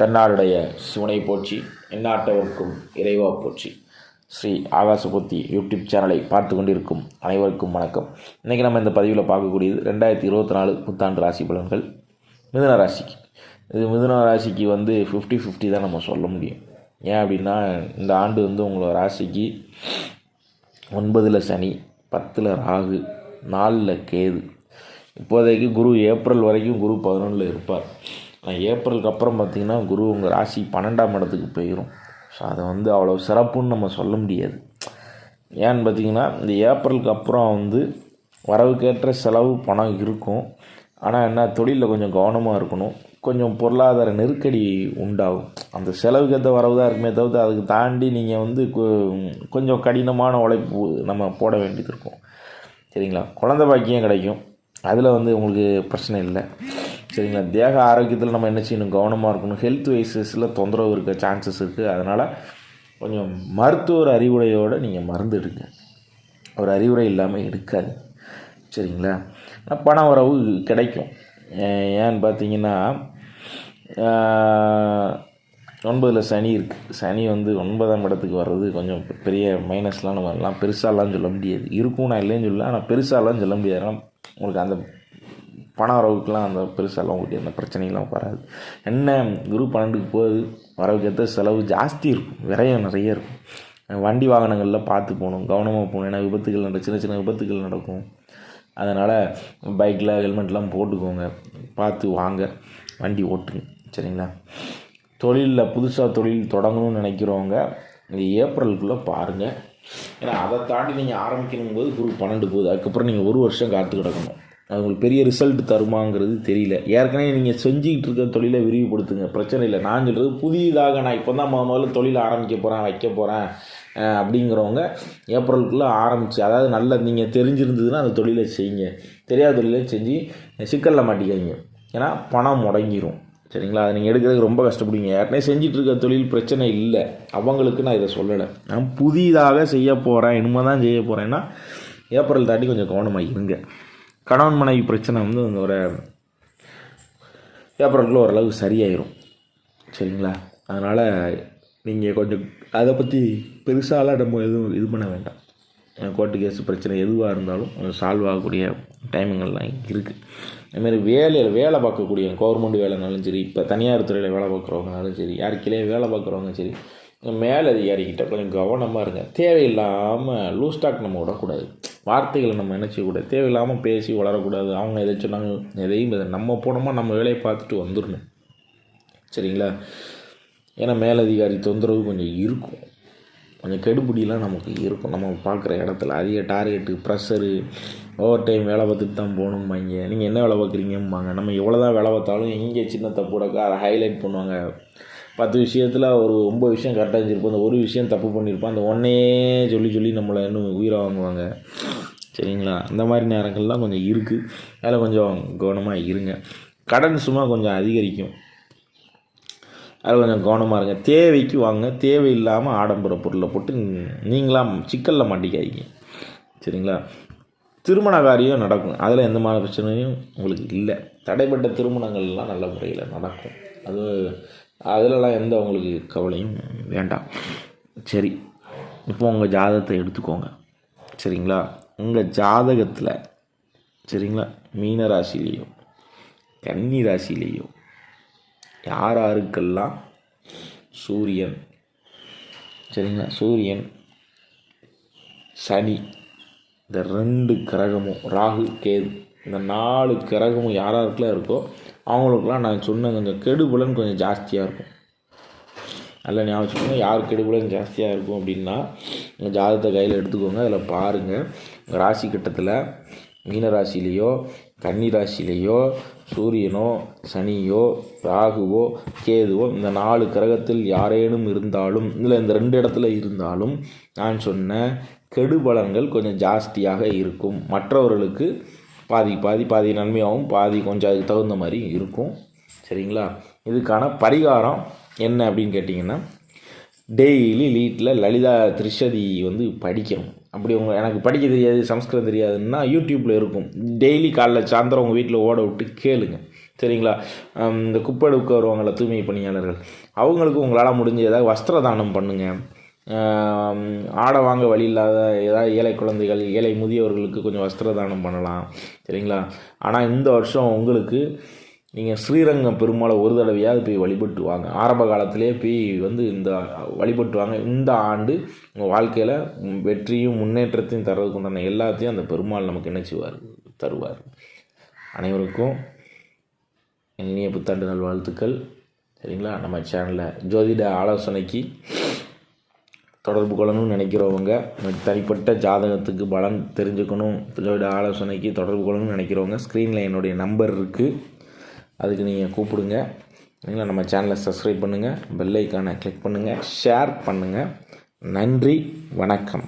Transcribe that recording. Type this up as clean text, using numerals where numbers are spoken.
தென்னாடுடைய சிவனை போற்றி, எந்நாட்டவர்க்கும் இறைவா போற்றி. ஸ்ரீ ஆகாசபுத்தி யூடியூப் சேனலை பார்த்து கொண்டிருக்கும் அனைவருக்கும் வணக்கம். இன்றைக்கி நம்ம இந்த பதிவில் பார்க்கக்கூடியது 2024 புத்தாண்டு ராசி பலன்கள். மிதுன ராசிக்கு மிதுன ராசிக்கு 50-50 தான் நம்ம சொல்ல முடியும். ஏன் அப்படின்னா, இந்த ஆண்டு உங்களோட ராசிக்கு 9ல் சனி, 10ல் ராகு, 4ல் கேது. இப்போதைக்கு குரு ஏப்ரல் வரைக்கும் குரு 11ல் இருப்பார். ஆனால் ஏப்ரலுக்கு அப்புறம் பார்த்திங்கன்னா குரு உங்கள் ராசி 12ஆம் இடத்துக்கு போயிடும். ஸோ அதை அவ்வளோ சிறப்புன்னு நம்ம சொல்ல முடியாது. ஏன்னு பார்த்திங்கன்னா, இந்த ஏப்ரலுக்கு அப்புறம் வரவுக்கேற்ற செலவு பணம் இருக்கும். ஆனால் என்ன, தொழிலில் கொஞ்சம் கவனமாக இருக்கணும். கொஞ்சம் பொருளாதார நெருக்கடி உண்டாகும். அந்த செலவுக்கு ஏற்ற வரவு தான் இருக்குமே தவிர்த்து அதுக்கு தாண்டி நீங்கள் கொஞ்சம் கடினமான உழைப்பு நம்ம போட வேண்டியது இருக்கும். சரிங்களா? குழந்தை பாக்கியம் கிடைக்கும். அதில் உங்களுக்கு பிரச்சனை இல்லை. சரிங்களா? தேக ஆரோக்கியத்தில் நம்ம என்ன செய்யணும், கவனமாக இருக்கணும். ஹெல்த் வைஸஸில் தொந்தரவு இருக்க சான்சஸ் இருக்குது. அதனால் கொஞ்சம் மருத்துவர் அறிவுரையோடு நீங்கள் மருந்து எடுங்க. ஒரு அறிவுரை இல்லாமல் எடுக்காது. சரிங்களா? பண வரவு கிடைக்கும். ஏன்னு பார்த்தீங்கன்னா, 9ல் சனி இருக்குது. சனி 9ஆம் இடத்துக்கு வர்றது கொஞ்சம் பெரிய மைனஸ்லாம் நம்ம எல்லாம் பெருசாலாம் சொல்ல முடியாது. இருக்கும், நான் இல்லைன்னு சொல்லலாம். ஆனால் பெருசாலாம் சொல்ல முடியாது. ஏன்னா உங்களுக்கு அந்த பண வரவுக்கெலாம் அந்த பெருசாலாம் உங்களுக்கு அந்த பிரச்சனைலாம் வராது. என்ன, குரு 12க்கு போகுது, வரவுக்கு ஏற்ற செலவு ஜாஸ்தி இருக்கும், விரயம் நிறைய இருக்கும். வண்டி வாகனங்களில் பார்த்து போகணும், கவனமாக போகணும். ஏன்னா விபத்துகள் சின்ன சின்ன விபத்துகள் நடக்கும். அதனால் பைக்கில் ஹெல்மெட்லாம் போட்டுக்கோங்க, பார்த்து வாங்க, வண்டி ஓட்டுங்க. சரிங்களா? தொழிலில் புதுசாக தொழில் தொடங்கணும்னு நினைக்கிறவங்க இந்த ஏப்ரலுக்குள்ளே பாருங்கள். ஏன்னா அதை தாண்டி நீங்கள் ஆரம்பிக்கணும் போது குரு 12 போகுது. அதுக்கப்புறம் நீங்கள் 1 வருஷம் காத்து கிடக்கணும். அது உங்களுக்கு பெரிய ரிசல்ட் தருமாங்கிறது தெரியல. ஏற்கனவே நீங்கள் செஞ்சுக்கிட்டு இருக்க தொழிலை விரிவுபடுத்துங்க, பிரச்சனை இல்லை. நான் சொல்கிறது புதிதாக நான் இப்போ தான் முதல்ல தொழில் ஆரம்பிக்க போகிறேன், வைக்க போகிறேன் அப்படிங்கிறவங்க ஏப்ரலுக்குள்ளே ஆரம்பித்து, அதாவது நல்ல நீங்கள் தெரிஞ்சிருந்ததுன்னா அந்த தொழிலை செய்யுங்க. தெரியாத தொழிலை செஞ்சு சிக்கலில் மாட்டிக்காதீங்க. ஏன்னா பணம் முடங்கிடும். சரிங்களா? அதை நீங்கள் எடுக்கிறதுக்கு ரொம்ப கஷ்டப்படுவீங்க. ஏற்கனவே செஞ்சிட்ருக்க தொழில் பிரச்சனை இல்லை, அவங்களுக்கு நான் இதை சொல்லலை. நான் புதிதாக செய்ய போகிறேன், இனிமே தான் செய்ய போகிறேன்னா ஏப்ரல் தாண்டி கொஞ்சம் கவனமாக இருங்க. கணவன் மனைவி பிரச்சனை ஒரு ஏப்ரலுக்குள்ள ஓரளவு சரியாயிடும். சரிங்களா? அதனால் நீங்கள் கொஞ்சம் அதை பற்றி பெருசாலாம் நம்ம எதுவும் இது பண்ண வேண்டாம். கோர்ட்டு கேஸு பிரச்சனை எதுவாக இருந்தாலும் கொஞ்சம் சால்வ் ஆகக்கூடிய டைமுங்கள்லாம் இருக்குது. அதுமாதிரி வேலை பார்க்கக்கூடிய கவர்மெண்ட் வேலைனாலும் சரி, இப்போ தனியார் துறையில் வேலை பார்க்குறவங்கனாலும் சரி, யாருக்கிலே வேலை பார்க்குறவங்க சரி, மேலதிகாரிக்கிட்ட கொஞ்சம் கவனமாக இருங்க. தேவையில்லாமல் லூஸ் ஸ்டாக் நம்ம விடக்கூடாது. வார்த்தைகளை நம்ம என்ன செய்யக்கூடாது, தேவையில்லாமல் பேசி வளரக்கூடாது. அவங்க எதை சொன்னாங்க எதையும் நம்ம போனோமா நம்ம வேலையை பார்த்துட்டு வந்துடணும். சரிங்களா? ஏன்னா மேலதிகாரி தொந்தரவு கொஞ்சம் இருக்கும், கொஞ்சம் கெடுபிடிலாம் நமக்கு இருக்கும். நம்ம பார்க்குற இடத்துல அதிக டார்கெட்டு, ப்ரெஷரு, ஓவர் டைம் வேலை பார்த்துட்டு தான் போகணும்பாங்க. நீங்கள் என்ன வேலை பார்க்குறீங்கம்பாங்க. நம்ம எவ்வளோ தான் வேலை பார்த்தாலும் எங்கே சின்ன தப்பு கிடக்கா அதை ஹைலைட் பண்ணுவாங்க. 10 விஷயத்தில் ஒரு 9 விஷயம் கரெக்டாக இருந்திருப்போம், அந்த ஒரு விஷயம் தப்பு பண்ணியிருப்போம். அந்த ஒன்றே சொல்லி நம்மளை இன்னும் உயிரை வாங்குவாங்க. சரிங்களா? அந்த மாதிரி நேரங்கள்லாம் கொஞ்சம் இருக்குது. அதில் கொஞ்சம் கவனமாக இருங்க. கடன் சும்மா கொஞ்சம் அதிகரிக்கும், அதில் கொஞ்சம் கவனமாக இருங்க. தேவைக்கு வாங்க, தேவையில்லாமல் ஆடம்பர பொருளை போட்டு நீங்களாம் சிக்கலில் மாட்டிக்காதீங்க. சரிங்களா? திருமண காரியம் நடக்கும், அதில் எந்த மாதிரி பிரச்சனையும் உங்களுக்கு இல்லை. தடைப்பட்ட திருமணங்கள்லாம் நல்ல முறையில் நடக்கும். அதிலலாம் எந்த உங்களுக்கு கவலையும் வேண்டாம். சரி, இப்போ உங்கள் ஜாதகத்தை எடுத்துக்கோங்க. சரிங்களா? உங்கள் ஜாதகத்தில் சரிங்களா, மீன ராசிலேயோ கன்னி ராசிலேயோ யாருக்கெல்லாம் சூரியன், சரிங்களா, சூரியன் சனி இந்த 2 கிரகமும், ராகு கேது இந்த 4 கிரகமும் யாருக்கெல்லாம் இருக்கோ அவங்களுக்கெல்லாம் நான் சொன்ன கொஞ்சம் கெடுபலன் கொஞ்சம் ஜாஸ்தியாக இருக்கும். நல்லா ஞாபகம் வச்சுக்கோங்க. யார் கெடுபலன் ஜாஸ்தியாக இருக்கும் அப்படின்னா, உங்கள் ஜாதகத்தை கையில் எடுத்துக்கோங்க. அதில் பாருங்கள், உங்கள் ராசி கட்டத்தில் மீனராசிலேயோ கன்னி ராசிலேயோ சூரியனோ சனியோ ராகுவோ கேதுவோ இந்த 4 கிரகத்தில் யாரேனும் இருந்தாலும், இதில் இந்த 2 இடத்துல இருந்தாலும் நான் சொன்ன கெடுபலன்கள் கொஞ்சம் ஜாஸ்தியாக இருக்கும். மற்றவர்களுக்கு பாதி நன்மையாகவும் பாதி கொஞ்சம் அதுக்கு தகுந்த மாதிரி இருக்கும். சரிங்களா? இதுக்கான பரிகாரம் என்ன அப்படின்னு கேட்டிங்கன்னா, டெய்லி வீட்டில் லலிதா திரிஷதி படிக்கணும். அப்படி எனக்கு படிக்க தெரியாது, சமஸ்கிருதம் தெரியாதுன்னா யூடியூப்பில் இருக்கும். டெய்லி காலைல சாயந்தரம் உங்கள் வீட்டில் ஓட விட்டு கேளுங்க. சரிங்களா? இந்த குப்பை எடுக்க வருவாங்கள்ல தூய்மை பணியாளர்கள், அவங்களுக்கு உங்களால் முடிஞ்ச ஏதாவது வஸ்திர தானம் பண்ணுங்கள். ஆடை வாங்க வழி இல்லாத ஏதாவது ஏழை குழந்தைகள், ஏழை முதியவர்களுக்கு கொஞ்சம் வஸ்திர தானம் பண்ணலாம். சரிங்களா? ஆனால் இந்த வருஷம் உங்களுக்கு நீங்கள் ஸ்ரீரங்கம் பெருமாளை ஒரு தடவையாவது போய் வழிபட்டு வாங்க. ஆரம்ப காலத்திலே போய் இந்த வழிபட்டு வாங்க. இந்த ஆண்டு உங்கள் வாழ்க்கையில் வெற்றியும் முன்னேற்றத்தையும் தர்றதுக்கு உண்டான எல்லாத்தையும் அந்த பெருமாள் நமக்கு என்ன செய்வார்? தருவார். அனைவருக்கும் இனிய புத்தாண்டு நல்வாழ்த்துக்கள். சரிங்களா? நம்ம சேனலில் ஜோதிட ஆலோசனைக்கு தொடர்பு கொள்ளணும்னு நினைக்கிறவங்க, தனிப்பட்ட ஜாதகத்துக்கு பலன் தெரிஞ்சுக்கணும், ஜோதிட ஆலோசனைக்கு தொடர்பு கொள்ளணும்னு நினைக்கிறவங்க, ஸ்க்ரீனில் என்னுடைய நம்பர் இருக்குது, அதுக்கு நீங்கள் கூப்பிடுங்க. சரிங்களா? நம்ம சேனலை சப்ஸ்கிரைப் பண்ணுங்கள், பெல் ஐக்கானை கிளிக் பண்ணுங்கள், ஷேர் பண்ணுங்கள். நன்றி, வணக்கம்.